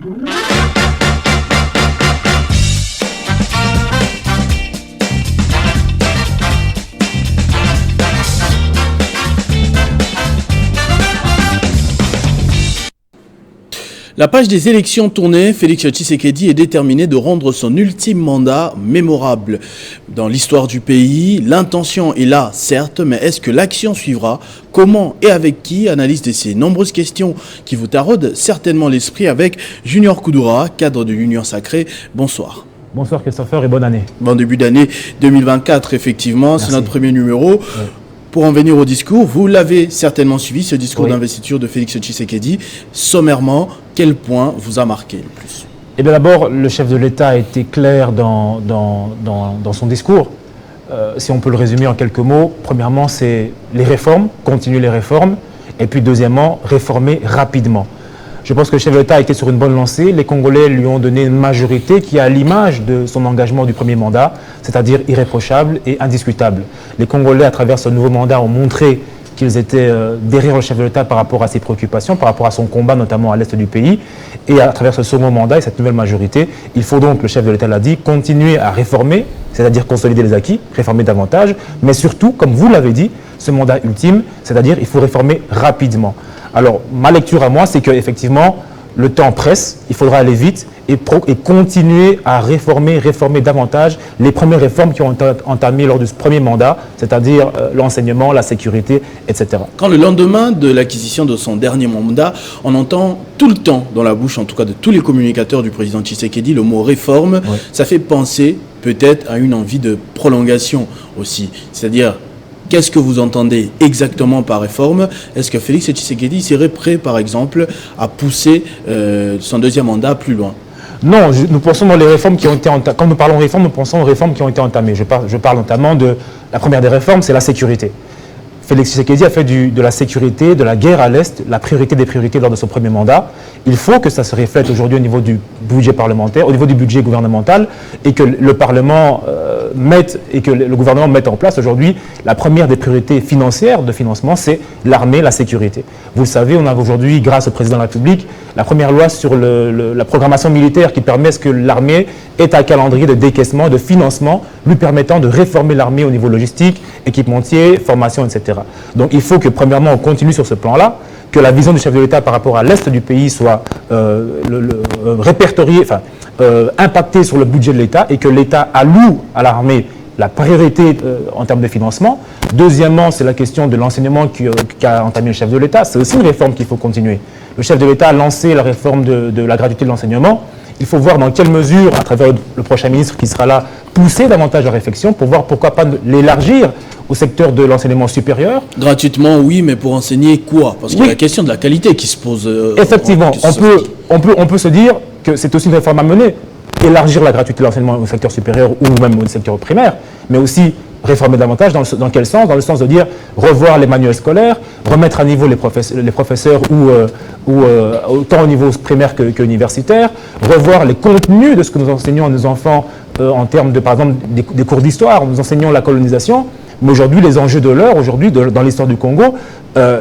La page des élections tournée, Félix Tshisekedi est déterminé de rendre son ultime mandat mémorable. Dans l'histoire du pays, l'intention est là, certes, mais est-ce que l'action suivra? Comment et avec qui? Analyse de ces nombreuses questions qui vous taraudent certainement l'esprit avec Junior Koudoura, cadre de l'Union Sacrée. Bonsoir. Bonsoir Christopher et bonne année. Bon début d'année 2024, effectivement. Merci. C'est notre premier numéro. Ouais. Pour en venir au discours, vous l'avez certainement suivi, ce discours d'investiture de Félix Tshisekedi. Sommairement, quel point vous a marqué le plus? Eh bien d'abord, le chef de l'État a été clair dans son discours. Si on peut le résumer en quelques mots, premièrement, c'est les réformes, continuer les réformes, et puis deuxièmement, réformer rapidement. Je pense que le chef de l'État a été sur une bonne lancée. Les Congolais lui ont donné une majorité qui est à l'image de son engagement du premier mandat, c'est-à-dire irréprochable et indiscutable. Les Congolais, à travers ce nouveau mandat, ont montré qu'ils étaient derrière le chef de l'État par rapport à ses préoccupations, par rapport à son combat, notamment à l'est du pays. Et à travers ce second mandat et cette nouvelle majorité, il faut donc, le chef de l'État l'a dit, continuer à réformer, c'est-à-dire consolider les acquis, réformer davantage, mais surtout, comme vous l'avez dit, ce mandat ultime, c'est-à-dire il faut réformer rapidement. Alors, ma lecture à moi, c'est qu'effectivement, le temps presse, il faudra aller vite et continuer à réformer davantage les premières réformes qui ont été entamées lors de ce premier mandat, c'est-à-dire l'enseignement, la sécurité, etc. Quand le lendemain de l'acquisition de son dernier mandat, on entend tout le temps dans la bouche, en tout cas de tous les communicateurs du président Tshisekedi, le mot réforme, ça fait penser peut-être à une envie de prolongation aussi, c'est-à-dire... Qu'est-ce que vous entendez exactement par réforme? Est-ce que Félix Tshisekedi serait prêt, par exemple, à pousser son deuxième mandat plus loin? Non, nous pensons dans les réformes qui ont été entamées. Quand nous parlons réformes, nous pensons aux réformes qui ont été entamées. Je parle notamment de la première des réformes, c'est la sécurité. Félix Tshisekedi a fait de la sécurité, de la guerre à l'Est, la priorité des priorités lors de son premier mandat. Il faut que ça se reflète aujourd'hui au niveau du budget parlementaire, au niveau du budget gouvernemental, et que le Parlement et que le gouvernement mette en place aujourd'hui la première des priorités financières de financement, c'est l'armée, la sécurité. Vous le savez, on a aujourd'hui, grâce au président de la République, la première loi sur la programmation militaire qui permet que l'armée ait un calendrier de décaissement, de financement, lui permettant de réformer l'armée au niveau logistique, équipementier, formation, etc. Donc il faut que, premièrement, on continue sur ce plan-là, que la vision du chef de l'État par rapport à l'Est du pays soit répertoriée, impactée sur le budget de l'État et que l'État alloue à l'armée la priorité en termes de financement. Deuxièmement, c'est la question de l'enseignement qu'a entamé le chef de l'État. C'est aussi une réforme qu'il faut continuer. Le chef de l'État a lancé la réforme de la gratuité de l'enseignement. Il faut voir dans quelle mesure, à travers le prochain ministre qui sera là, pousser davantage la réflexion pour voir pourquoi pas l'élargir au secteur de l'enseignement supérieur. Gratuitement, oui, mais pour enseigner quoi? Parce qu'il y a la question de la qualité qui se pose. Effectivement, on peut se dire que c'est aussi une réforme à mener. Élargir la gratuité de l'enseignement au secteur supérieur ou même au secteur primaire, mais aussi réformer davantage dans quel sens? Dans le sens de dire revoir les manuels scolaires, remettre à niveau les professeurs autant au niveau primaire que universitaire, revoir les contenus de ce que nous enseignons à nos enfants en termes de, par exemple, des cours d'histoire. Nous enseignons la colonisation, mais aujourd'hui, les enjeux de l'heure, dans l'histoire du Congo,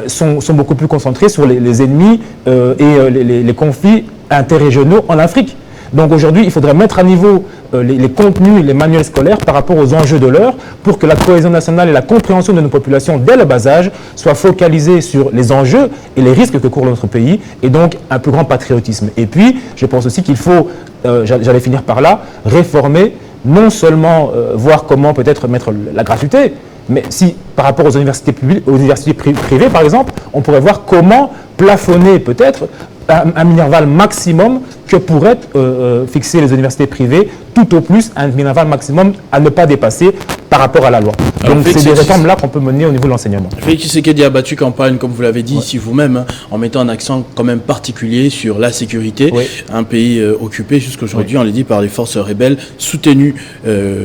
sont beaucoup plus concentrés sur les ennemis et les conflits interrégionaux en Afrique. Donc aujourd'hui, il faudrait mettre à niveau les contenus, les manuels scolaires par rapport aux enjeux de l'heure pour que la cohésion nationale et la compréhension de nos populations dès le bas âge soient focalisées sur les enjeux et les risques que court notre pays et donc un plus grand patriotisme. Et puis, je pense aussi qu'il faut, j'allais finir par là, réformer, non seulement voir comment peut-être mettre la gratuité, mais si par rapport aux universités privées, par exemple, on pourrait voir comment plafonner peut-être un minerval maximum que pourraient fixer les universités privées, tout au plus un minerval maximum à ne pas dépasser par rapport à la loi. Donc c'est des réformes-là qu'on peut mener au niveau de l'enseignement. Félix Tshisekedi a battu campagne, comme vous l'avez dit ici vous-même, en mettant un accent quand même particulier sur la sécurité. Un pays occupé jusqu'aujourd'hui, on l'a dit, par les forces rebelles, soutenues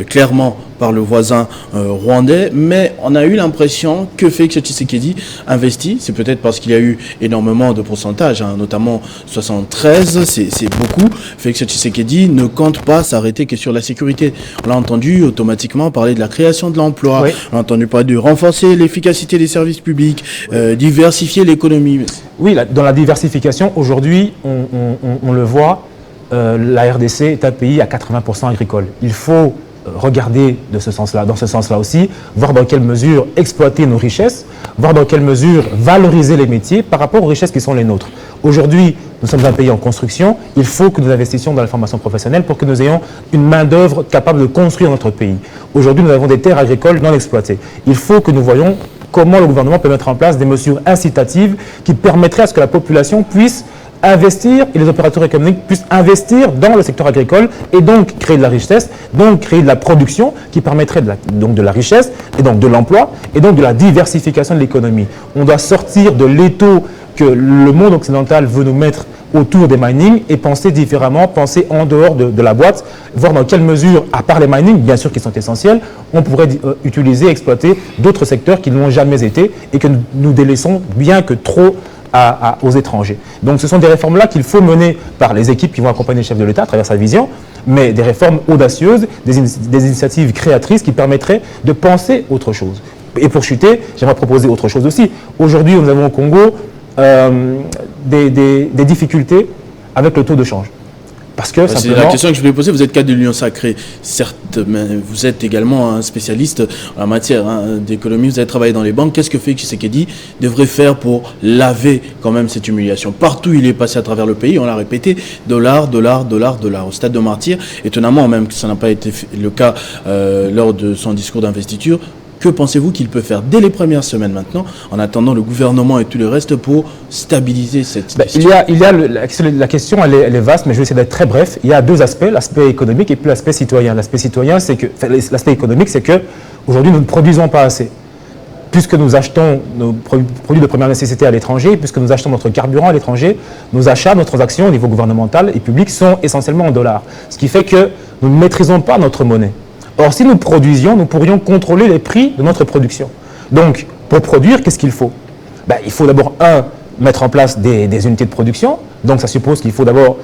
clairement par le voisin rwandais, mais on a eu l'impression que Félix Tshisekedi investit. C'est peut-être parce qu'il y a eu énormément de pourcentages, notamment 73, c'est beaucoup. Félix Tshisekedi ne compte pas s'arrêter que sur la sécurité. On l'a entendu automatiquement parler de la création de l'emploi, oui. On a entendu parler de renforcer l'efficacité des services publics, diversifier l'économie. Oui, dans la diversification, aujourd'hui, on le voit, la RDC est un pays à 80% agricole. Il faut regarder dans ce sens-là aussi, voir dans quelle mesure exploiter nos richesses, voir dans quelle mesure valoriser les métiers par rapport aux richesses qui sont les nôtres. Aujourd'hui, nous sommes un pays en construction, il faut que nous investissions dans la formation professionnelle pour que nous ayons une main-d'œuvre capable de construire notre pays. Aujourd'hui, nous avons des terres agricoles non exploitées. Il faut que nous voyions comment le gouvernement peut mettre en place des mesures incitatives qui permettraient à ce que la population puisse investir et les opérateurs économiques puissent investir dans le secteur agricole et donc créer de la richesse, donc créer de la production qui permettrait donc de la richesse et donc de l'emploi et donc de la diversification de l'économie. On doit sortir de l'étau que le monde occidental veut nous mettre autour des mining et penser différemment, penser en dehors de la boîte, voir dans quelle mesure, à part les mining, bien sûr qui sont essentiels, on pourrait utiliser, exploiter d'autres secteurs qui n'ont jamais été et que nous délaissons bien que trop aux étrangers. Donc ce sont des réformes-là qu'il faut mener par les équipes qui vont accompagner le chef de l'État à travers sa vision, mais des réformes audacieuses, des initiatives créatrices qui permettraient de penser autre chose. Et pour chuter, j'aimerais proposer autre chose aussi. Aujourd'hui, nous avons au Congo des difficultés avec le taux de change. Parce que c'est la question que je voulais poser. Vous êtes cadre de l'Union sacrée, certes, mais vous êtes également un spécialiste en matière d'économie. Vous avez travaillé dans les banques. Qu'est-ce que Félix Tshisekedi devrait faire pour laver quand même cette humiliation? Partout où il est passé à travers le pays, on l'a répété, dollar, dollar, dollar, dollar. Au stade de martyr, étonnamment même que ça n'a pas été le cas lors de son discours d'investiture. Que pensez-vous qu'il peut faire dès les premières semaines maintenant, en attendant le gouvernement et tout le reste, pour stabiliser cette situation? La question, elle est vaste, mais je vais essayer d'être très bref. Il y a deux aspects, l'aspect économique et puis l'aspect citoyen. L'aspect citoyen, l'aspect économique, c'est que aujourd'hui nous ne produisons pas assez. Puisque nous achetons nos produits de première nécessité à l'étranger, puisque nous achetons notre carburant à l'étranger, nos achats, nos transactions au niveau gouvernemental et public sont essentiellement en dollars. Ce qui fait que nous ne maîtrisons pas notre monnaie. Or, si nous produisions, nous pourrions contrôler les prix de notre production. Donc, pour produire, qu'est-ce qu'il faut? Il faut d'abord, mettre en place des unités de production. Donc, ça suppose qu'il faut d'abord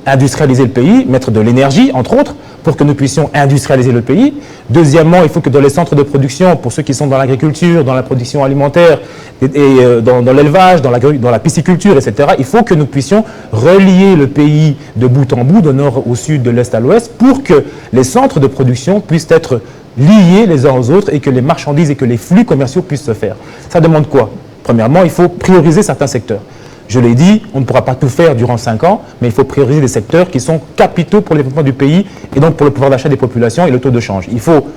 industrialiser le pays, mettre de l'énergie, entre autres, pour que nous puissions industrialiser le pays. Deuxièmement, il faut que dans les centres de production, pour ceux qui sont dans l'agriculture, dans la production alimentaire, et dans l'élevage, dans la pisciculture, etc., il faut que nous puissions relier le pays de bout en bout, de nord au sud, de l'est à l'ouest, pour que les centres de production puissent être liés les uns aux autres et que les marchandises et que les flux commerciaux puissent se faire. Ça demande quoi? Premièrement, il faut prioriser certains secteurs. Je l'ai dit, on ne pourra pas tout faire durant 5 ans, mais il faut prioriser des secteurs qui sont capitaux pour le développement du pays et donc pour le pouvoir d'achat des populations et le taux de change. Il faut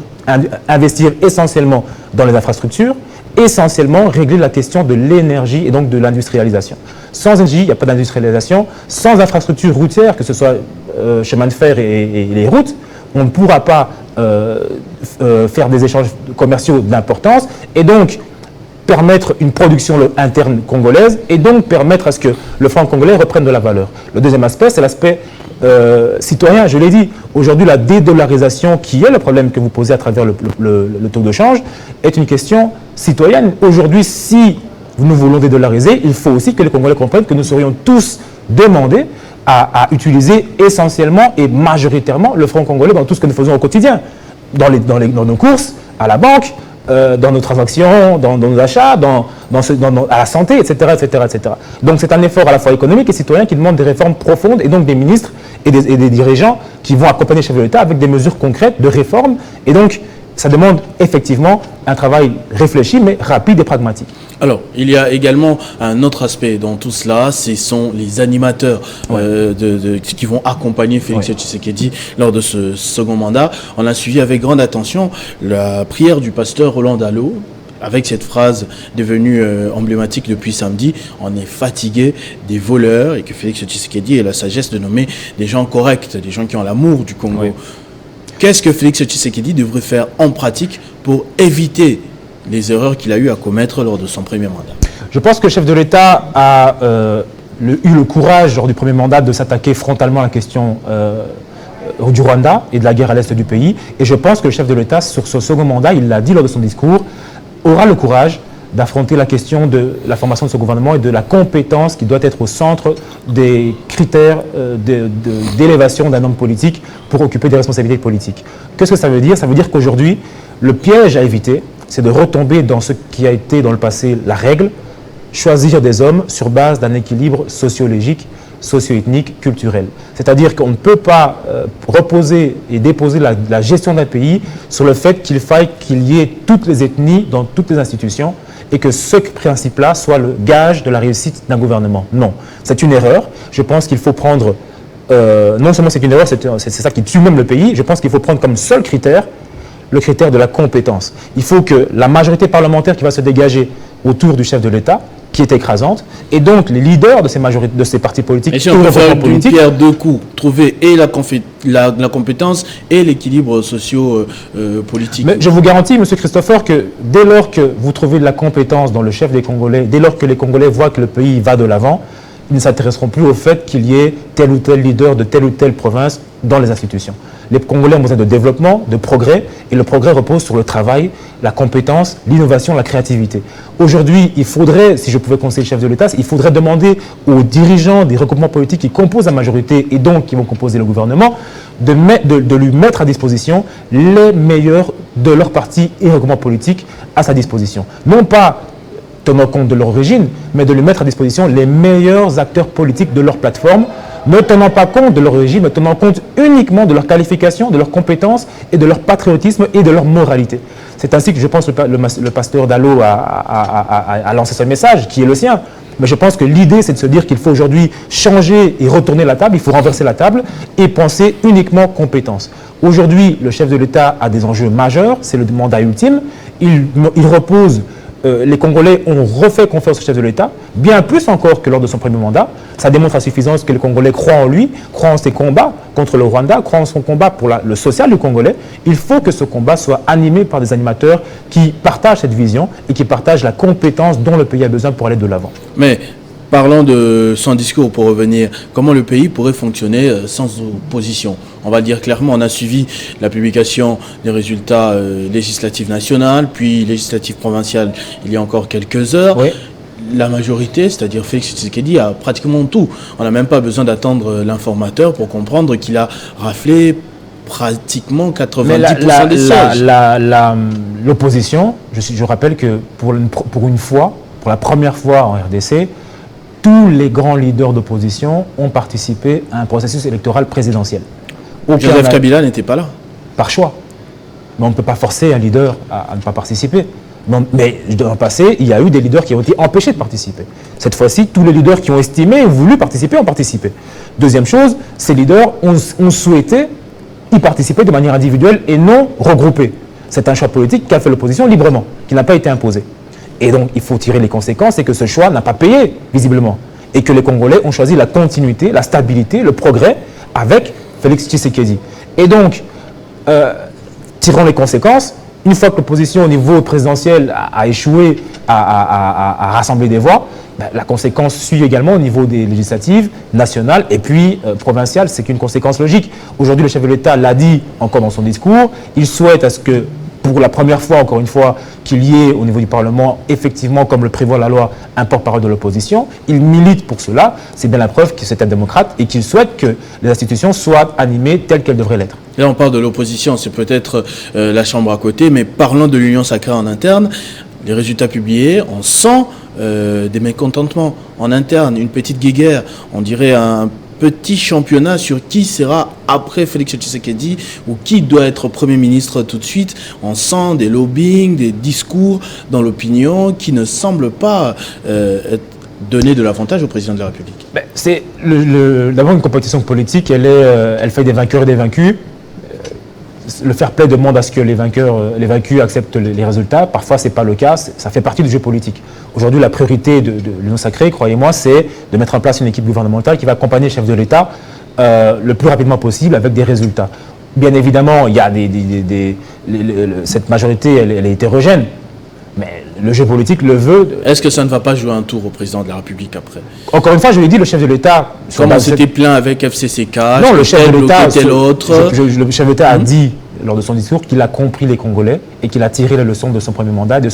investir essentiellement dans les infrastructures, essentiellement régler la question de l'énergie et donc de l'industrialisation. Sans énergie, il n'y a pas d'industrialisation. Sans infrastructures routières, que ce soit chemin de fer et les routes, on ne pourra pas faire des échanges commerciaux d'importance et donc permettre une production interne congolaise et donc permettre à ce que le franc congolais reprenne de la valeur. Le deuxième aspect, c'est l'aspect citoyen. Je l'ai dit, aujourd'hui, la dédollarisation, qui est le problème que vous posez à travers le taux de change, est une question citoyenne. Aujourd'hui, si nous voulons dédollariser, il faut aussi que les Congolais comprennent que nous serions tous demandés à utiliser essentiellement et majoritairement le franc congolais dans tout ce que nous faisons au quotidien, dans nos courses, à la banque, dans nos transactions, dans nos achats, à la santé, etc., etc., etc. Donc c'est un effort à la fois économique et citoyen qui demande des réformes profondes et donc des ministres et des dirigeants qui vont accompagner le chef de l'État avec des mesures concrètes de réforme. Et donc ça demande effectivement un travail réfléchi mais rapide et pragmatique. Alors, il y a également un autre aspect dans tout cela, ce sont les animateurs qui vont accompagner Félix Tshisekedi lors de ce second mandat. On a suivi avec grande attention la prière du pasteur Roland Dallot, avec cette phrase devenue emblématique depuis samedi: on est fatigué des voleurs, et que Félix Tshisekedi ait la sagesse de nommer des gens corrects, des gens qui ont l'amour du Congo. Oui. Qu'est-ce que Félix Tshisekedi devrait faire en pratique pour éviter les erreurs qu'il a eu à commettre lors de son premier mandat? Je pense que le chef de l'État a eu le courage lors du premier mandat de s'attaquer frontalement à la question du Rwanda et de la guerre à l'est du pays. Et je pense que le chef de l'État, sur ce second mandat, il l'a dit lors de son discours, aura le courage d'affronter la question de la formation de ce gouvernement et de la compétence qui doit être au centre des critères d'élévation d'un homme politique pour occuper des responsabilités politiques. Qu'est-ce que ça veut dire? Ça veut dire qu'aujourd'hui, le piège à éviter, c'est de retomber dans ce qui a été dans le passé la règle, choisir des hommes sur base d'un équilibre sociologique, socio-ethnique, culturel. C'est-à-dire qu'on ne peut pas reposer et déposer la gestion d'un pays sur le fait qu'il faille qu'il y ait toutes les ethnies dans toutes les institutions et que ce principe-là soit le gage de la réussite d'un gouvernement. Non, c'est une erreur. Je pense qu'il faut prendre, non seulement c'est une erreur, c'est ça qui tue même le pays, je pense qu'il faut prendre comme seul critère le critère de la compétence. Il faut que la majorité parlementaire qui va se dégager autour du chef de l'État, qui est écrasante, et donc les leaders de ces partis politiques... Et si on peut faire une pierre deux coups, trouver et la compétence et l'équilibre socio-politique. Mais je vous garantis, M. Christopher, que dès lors que vous trouvez de la compétence dans le chef des Congolais, dès lors que les Congolais voient que le pays va de l'avant, ils ne s'intéresseront plus au fait qu'il y ait tel ou tel leader de telle ou telle province dans les institutions. Les Congolais ont besoin de développement, de progrès, et le progrès repose sur le travail, la compétence, l'innovation, la créativité. Aujourd'hui, il faudrait, si je pouvais conseiller le chef de l'État, il faudrait demander aux dirigeants des regroupements politiques qui composent la majorité et donc qui vont composer le gouvernement, de lui mettre à disposition les meilleurs de leur parti et regroupement politique à sa disposition. Non pas tenant compte de leur origine, mais de lui mettre à disposition les meilleurs acteurs politiques de leur plateforme, ne tenant pas compte de leur origine, mais tenant compte uniquement de leur qualification, de leurs compétences et de leur patriotisme et de leur moralité. C'est ainsi que je pense que le pasteur Dallo a lancé ce message, qui est le sien. Mais je pense que l'idée, c'est de se dire qu'il faut aujourd'hui changer et retourner la table, il faut renverser la table et penser uniquement compétences. Aujourd'hui, le chef de l'État a des enjeux majeurs, c'est le mandat ultime, il repose... les Congolais ont refait confiance au chef de l'État, bien plus encore que lors de son premier mandat. Ça démontre à suffisance que les Congolais croient en lui, croient en ses combats contre le Rwanda, croient en son combat pour le social du Congolais. Il faut que ce combat soit animé par des animateurs qui partagent cette vision et qui partagent la compétence dont le pays a besoin pour aller de l'avant. Mais parlons de son discours pour revenir. Comment le pays pourrait fonctionner sans opposition? On va le dire clairement, on a suivi la publication des résultats législatifs nationaux, puis législatifs provinciales il y a encore quelques heures. Oui. La majorité, c'est-à-dire Félix Tshisekedi, a pratiquement tout. On n'a même pas besoin d'attendre l'informateur pour comprendre qu'il a raflé pratiquement 90% des sièges. L'opposition, je rappelle que pour une fois, pour la première fois en RDC, tous les grands leaders d'opposition ont participé à un processus électoral présidentiel. Joseph Kabila n'était pas là. Par choix. Mais on ne peut pas forcer un leader à ne pas participer. Mais dans le passé, il y a eu des leaders qui ont été empêchés de participer. Cette fois-ci, tous les leaders qui ont estimé et voulu participer ont participé. Deuxième chose, ces leaders ont souhaité y participer de manière individuelle et non regroupée. C'est un choix politique qu'a fait l'opposition librement, qui n'a pas été imposé. Et donc, il faut tirer les conséquences et que ce choix n'a pas payé, visiblement. Et que les Congolais ont choisi la continuité, la stabilité, le progrès avec Félix Tshisekedi. Et donc, tirons les conséquences. Une fois que l'opposition au niveau présidentiel a échoué à rassembler des voix, la conséquence suit également au niveau des législatives nationales et puis provinciales. C'est qu'une conséquence logique. Aujourd'hui, le chef de l'État l'a dit encore dans son discours. Il souhaite à ce que, pour la première fois, encore une fois, qu'il y ait au niveau du Parlement, effectivement, comme le prévoit la loi, un porte-parole de l'opposition. Il milite pour cela. C'est bien la preuve que c'est un démocrate et qu'il souhaite que les institutions soient animées telles qu'elles devraient l'être. Là, on parle de l'opposition, c'est peut-être la chambre à côté, mais parlons de l'union sacrée en interne. Les résultats publiés, on sent des mécontentements en interne, une petite guéguerre, on dirait un petit championnat sur qui sera après Félix Tshisekedi ou qui doit être Premier ministre tout de suite. On sent des lobbying, des discours dans l'opinion qui ne semblent pas donner de l'avantage au président de la République. C'est d'abord une compétition politique, elle fait des vainqueurs et des vaincus. Le fair play demande à ce que les vaincus acceptent les résultats. Parfois, ce n'est pas le cas. Ça fait partie du jeu politique. Aujourd'hui, la priorité de l'Union sacrée, croyez-moi, c'est de mettre en place une équipe gouvernementale qui va accompagner le chef de l'État le plus rapidement possible avec des résultats. Bien évidemment, il y a cette majorité, elle est hétérogène. Mais le jeu politique le veut. Est-ce que ça ne va pas jouer un tour au président de la République après? Encore une fois, je l'ai dit, le chef de l'État... Comme on s'était plaint avec FCCK, non, le chef de l'État, le chef de l'État a dit lors de son discours qu'il a compris les Congolais et qu'il a tiré les leçons de son premier mandat, de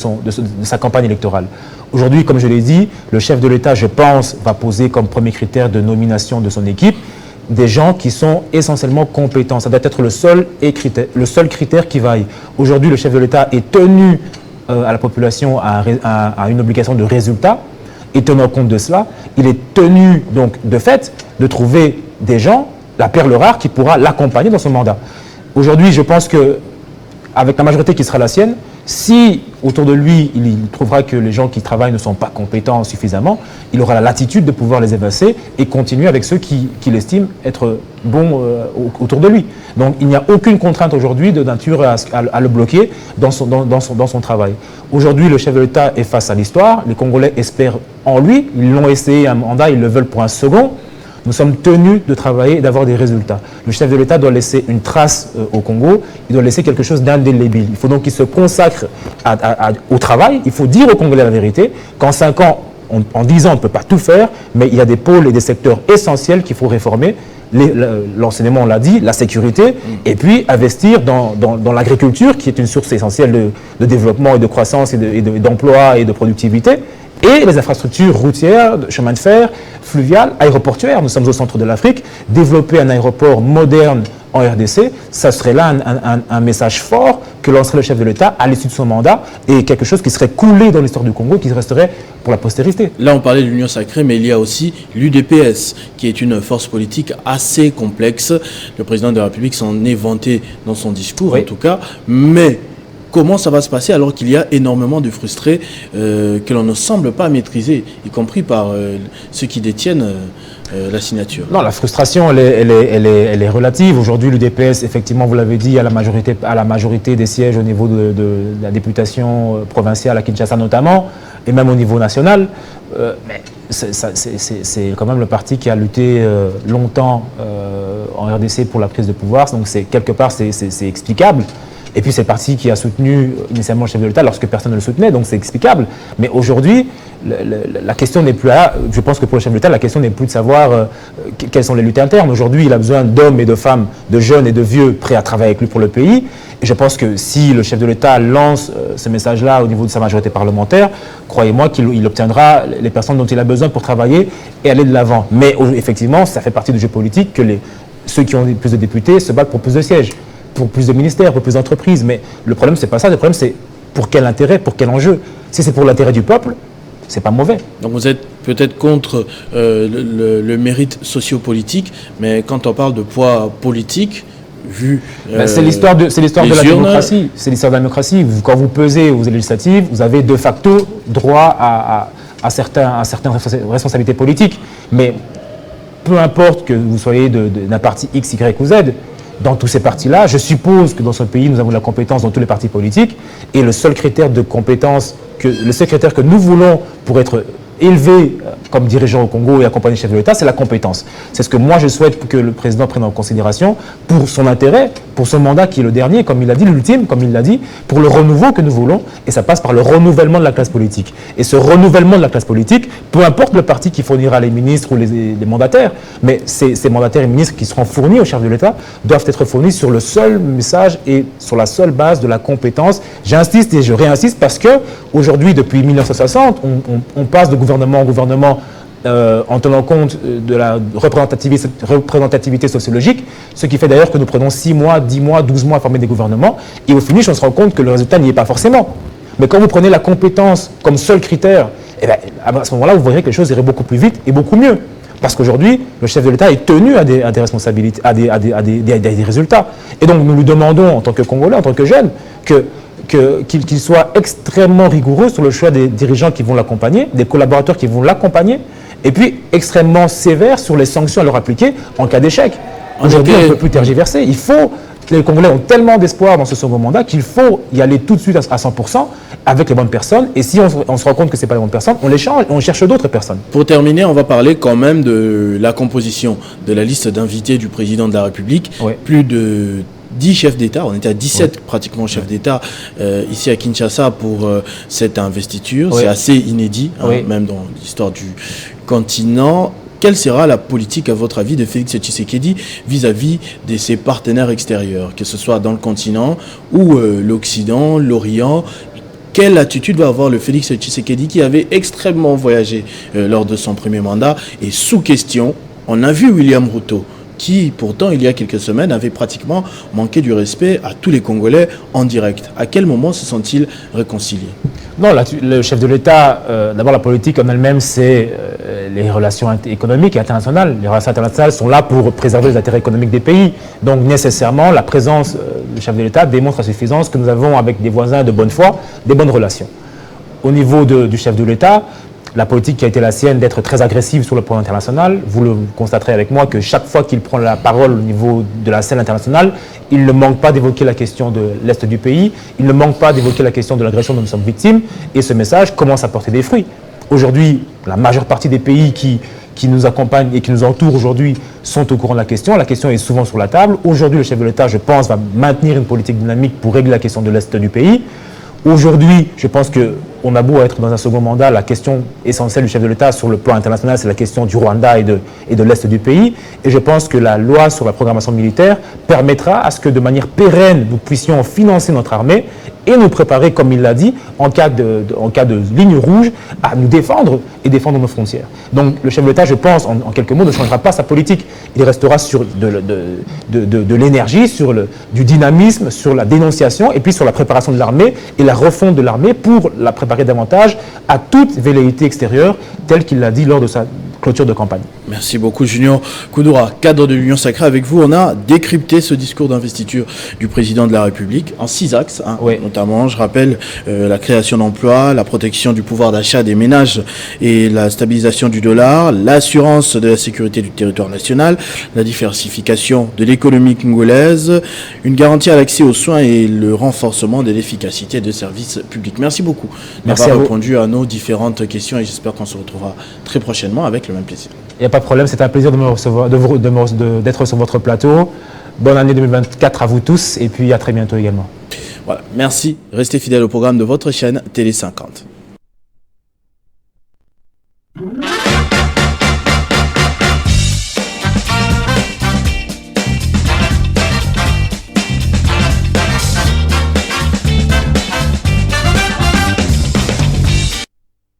sa campagne électorale. Aujourd'hui, comme je l'ai dit, le chef de l'État, je pense, va poser comme premier critère de nomination de son équipe des gens qui sont essentiellement compétents. Ça doit être le seul critère qui vaille. Aujourd'hui, le chef de l'État est tenu à la population à une obligation de résultat. Et tenant compte de cela, il est tenu donc de fait de trouver des gens, la perle rare, qui pourra l'accompagner dans son mandat. Aujourd'hui, je pense qu'avec la majorité qui sera la sienne, si autour de lui, il trouvera que les gens qui travaillent ne sont pas compétents suffisamment, il aura la latitude de pouvoir les évincer et continuer avec ceux qu'il estime être bons autour de lui. Donc il n'y a aucune contrainte aujourd'hui de nature à le bloquer dans son travail. Aujourd'hui, le chef de l'État est face à l'histoire, les Congolais espèrent en lui, ils l'ont essayé un mandat, ils le veulent pour un second. Nous sommes tenus de travailler et d'avoir des résultats. Le chef de l'État doit laisser une trace au Congo, il doit laisser quelque chose d'indélébile. Il faut donc qu'il se consacre au travail, il faut dire aux Congolais la vérité, qu'en 5 ans, en 10 ans, on ne peut pas tout faire, mais il y a des pôles et des secteurs essentiels qu'il faut réformer. L'enseignement, on l'a dit, la sécurité, et puis investir dans l'agriculture, qui est une source essentielle de développement et de croissance et d'emploi et de productivité. Et les infrastructures routières, chemin de fer, fluviales, aéroportuaires. Nous sommes au centre de l'Afrique. Développer un aéroport moderne en RDC, ça serait là un message fort que lancerait le chef de l'État à l'issue de son mandat et quelque chose qui serait coulé dans l'histoire du Congo, qui resterait pour la postérité. Là, on parlait de l'Union sacrée, mais il y a aussi l'UDPS, qui est une force politique assez complexe. Le président de la République s'en est vanté dans son discours, oui, en tout cas. Mais comment ça va se passer alors qu'il y a énormément de frustrés que l'on ne semble pas maîtriser, y compris par ceux qui détiennent la signature? Non, la frustration, elle est relative. Aujourd'hui, l'UDPS, effectivement, vous l'avez dit, à la majorité des sièges au niveau de la députation provinciale à Kinshasa notamment, et même au niveau national. Mais c'est quand même le parti qui a lutté longtemps en RDC pour la prise de pouvoir. Donc, quelque part, c'est explicable. Et puis c'est le parti qui a soutenu initialement le chef de l'État lorsque personne ne le soutenait, donc c'est explicable. Mais aujourd'hui, la question n'est plus là. Je pense que pour le chef de l'État, la question n'est plus de savoir quelles sont les luttes internes. Aujourd'hui, il a besoin d'hommes et de femmes, de jeunes et de vieux prêts à travailler avec lui pour le pays. Et je pense que si le chef de l'État lance ce message-là au niveau de sa majorité parlementaire, croyez-moi qu'il obtiendra les personnes dont il a besoin pour travailler et aller de l'avant. Mais effectivement, ça fait partie du jeu politique que ceux qui ont plus de députés se battent pour plus de sièges, pour plus de ministères, pour plus d'entreprises. Mais le problème, c'est pas ça. Le problème, c'est pour quel intérêt, pour quel enjeu. Si c'est pour l'intérêt du peuple, c'est pas mauvais. Donc vous êtes peut-être contre le mérite sociopolitique, mais quand on parle de poids politique, vu... c'est l'histoire de la démocratie. C'est l'histoire de la démocratie. Quand vous pesez aux législatives, vous avez de facto droit à certaines responsabilités politiques. Mais peu importe que vous soyez d'un parti X, Y ou Z, dans tous ces partis-là, je suppose que dans ce pays, nous avons de la compétence dans tous les partis politiques, et le seul critère de compétence, le seul critère que nous voulons pour être élevé comme dirigeant au Congo et accompagner le chef de l'État, c'est la compétence. C'est ce que moi je souhaite que le président prenne en considération pour son intérêt, pour son mandat qui est le dernier, comme il l'a dit, l'ultime, comme il l'a dit, pour le renouveau que nous voulons, et ça passe par le renouvellement de la classe politique. Et ce renouvellement de la classe politique, peu importe le parti qui fournira les ministres ou les mandataires, mais ces mandataires et ministres qui seront fournis au chef de l'État doivent être fournis sur le seul message et sur la seule base de la compétence. J'insiste et je réinsiste parce que aujourd'hui, depuis 1960, on passe de gouvernement en gouvernement en tenant compte de la représentativité sociologique, ce qui fait d'ailleurs que nous prenons 6 mois, 10 mois, 12 mois à former des gouvernements, et au finish, on se rend compte que le résultat n'y est pas forcément. Mais quand vous prenez la compétence comme seul critère, eh bien, à ce moment-là, vous verrez que les choses iraient beaucoup plus vite et beaucoup mieux. Parce qu'aujourd'hui, le chef de l'État est tenu à des responsabilités, à des résultats. Et donc, nous lui demandons, en tant que Congolais, en tant que jeunes, qu'il soit extrêmement rigoureux sur le choix des dirigeants qui vont l'accompagner, des collaborateurs qui vont l'accompagner, et puis extrêmement sévère sur les sanctions à leur appliquer en cas d'échec. Aujourd'hui, on ne peut plus tergiverser. Les Congolais ont tellement d'espoir dans ce second mandat qu'il faut y aller tout de suite à 100% avec les bonnes personnes. Et si on se rend compte que ce n'est pas les bonnes personnes, on les change et on cherche d'autres personnes. Pour terminer, on va parler quand même de la composition de la liste d'invités du président de la République. Oui. Plus de 10 chefs d'État, on était à 17 pratiquement chefs d'État ici à Kinshasa pour cette investiture. C'est assez inédit, même dans l'histoire du continent. Quelle sera la politique, à votre avis, de Félix Tshisekedi vis-à-vis de ses partenaires extérieurs, que ce soit dans le continent ou l'Occident, l'Orient? Quelle attitude va avoir le Félix Tshisekedi qui avait extrêmement voyagé lors de son premier mandat? Et sous question, on a vu William Ruto, qui pourtant il y a quelques semaines avait pratiquement manqué du respect à tous les Congolais en direct. À quel moment se sont-ils réconciliés? Non, le chef de l'État, d'abord la politique en elle-même, c'est les relations économiques et internationales. Les relations internationales sont là pour préserver les intérêts économiques des pays. Donc nécessairement, la présence du chef de l'État démontre à suffisance que nous avons avec des voisins de bonne foi des bonnes relations. Au niveau du chef de l'État, la politique qui a été la sienne d'être très agressive sur le plan international, vous le constaterez avec moi que chaque fois qu'il prend la parole au niveau de la scène internationale, il ne manque pas d'évoquer la question de l'Est du pays, il ne manque pas d'évoquer la question de l'agression dont nous sommes victimes, et ce message commence à porter des fruits. Aujourd'hui, la majeure partie des pays qui nous accompagnent et qui nous entourent aujourd'hui sont au courant de la question est souvent sur la table. Aujourd'hui, le chef de l'État, je pense, va maintenir une politique dynamique pour régler la question de l'Est du pays. Aujourd'hui, je pense qu'on a beau être dans un second mandat, la question essentielle du chef de l'État sur le plan international, c'est la question du Rwanda et de l'Est du pays. Et je pense que la loi sur la programmation militaire permettra à ce que de manière pérenne, nous puissions financer notre armée et nous préparer, comme il l'a dit, en cas de ligne rouge, à nous défendre et défendre nos frontières. Donc le chef de l'État, je pense, en quelques mots, ne changera pas sa politique. Il restera sur de l'énergie, du dynamisme, sur la dénonciation et puis sur la préparation de l'armée et la refonte de l'armée pour la préparer davantage à toute velléité extérieure, telle qu'il l'a dit lors de sa clôture de campagne. Merci beaucoup Junior Koudoura, cadre de l'Union Sacrée. Avec vous, on a décrypté ce discours d'investiture du président de la République en 6 axes, notamment, je rappelle, la création d'emplois, la protection du pouvoir d'achat des ménages et la stabilisation du dollar, l'assurance de la sécurité du territoire national, la diversification de l'économie congolaise, une garantie à l'accès aux soins et le renforcement de l'efficacité des services publics. Merci beaucoup d'avoir répondu à nos différentes questions et j'espère qu'on se retrouvera très prochainement avec le même plaisir. Il n'y a pas de problème, c'est un plaisir de me recevoir, d'être sur votre plateau. Bonne année 2024 à vous tous et puis à très bientôt également. Voilà, merci. Restez fidèles au programme de votre chaîne Télé 50.